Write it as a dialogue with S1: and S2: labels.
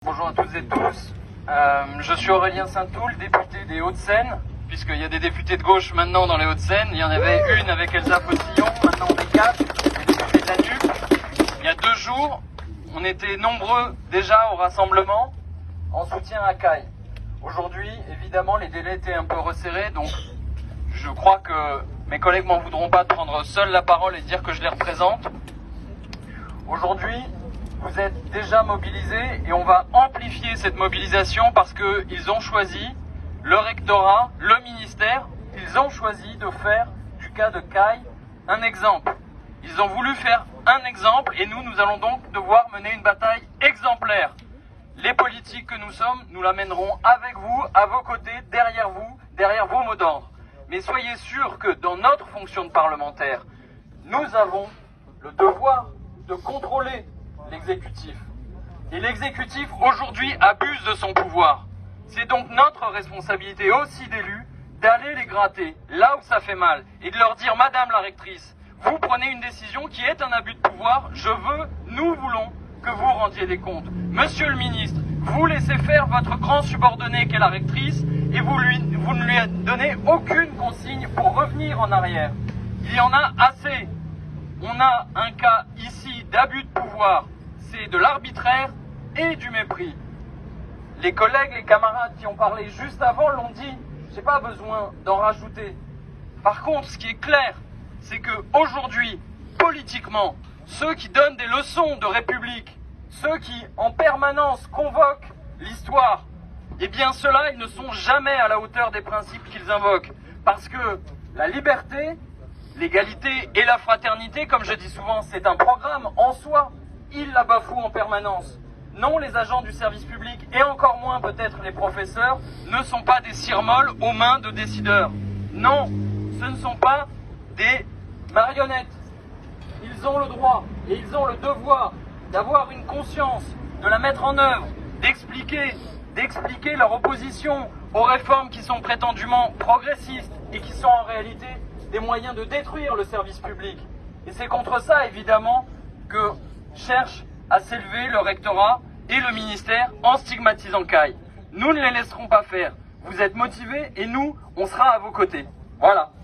S1: Bonjour à toutes et tous, je suis Aurélien Saint-Toul, député des Hauts-de-Seine, puisqu'il y a des députés de gauche maintenant dans les Hauts-de-Seine. Il y en avait une avec Elsa Faucillon, maintenant on est 4, les députés de la NUP. Il y a 2 jours, on était nombreux déjà au rassemblement en soutien à Caille. Aujourd'hui, évidemment, les délais étaient un peu resserrés, donc je crois que mes collègues m'en voudront pas de prendre seul la parole et de dire que je les représente. Aujourd'hui, vous êtes déjà mobilisés et on va amplifier cette mobilisation parce qu'ils ont choisi, le rectorat, le ministère, ils ont choisi de faire du cas de Caille un exemple. Ils ont voulu faire un exemple et nous allons donc devoir mener une bataille exemplaire. Les politiques que nous sommes, nous la mènerons avec vous, à vos côtés, derrière vos mots d'ordre. Mais soyez sûrs que dans notre fonction de parlementaire, nous avons le devoir de contrôler l'exécutif. Et l'exécutif, aujourd'hui, abuse de son pouvoir. C'est donc notre responsabilité aussi d'élus d'aller les gratter là où ça fait mal et de leur dire, Madame la rectrice, vous prenez une décision qui est un abus de pouvoir, nous voulons que vous rendiez des comptes. Monsieur le ministre, vous laissez faire votre grand subordonné qu'est la rectrice et vous ne lui donnez aucune consigne pour revenir en arrière. Il y en a assez. On a un cas ici d'abus de pouvoir. C'est de l'arbitraire et du mépris. Les collègues, les camarades qui ont parlé juste avant l'ont dit, j'ai pas besoin d'en rajouter. Par contre, ce qui est clair, c'est que aujourd'hui, politiquement, ceux qui donnent des leçons de République, ceux qui en permanence convoquent l'histoire, eh bien ceux-là, ils ne sont jamais à la hauteur des principes qu'ils invoquent. Parce que la liberté, l'égalité et la fraternité, comme je dis souvent, c'est un programme en soi. Ils la bafouent en permanence. Non, les agents du service public, et encore moins peut-être les professeurs, ne sont pas des cire-molles aux mains de décideurs. Non, ce ne sont pas des marionnettes. Ils ont le droit et ils ont le devoir d'avoir une conscience, de la mettre en œuvre, d'expliquer leur opposition aux réformes qui sont prétendument progressistes et qui sont en réalité des moyens de détruire le service public. Et c'est contre ça, évidemment, que cherche à s'élever le rectorat et le ministère en stigmatisant Caille. Nous ne les laisserons pas faire. Vous êtes motivés et nous, on sera à vos côtés. Voilà.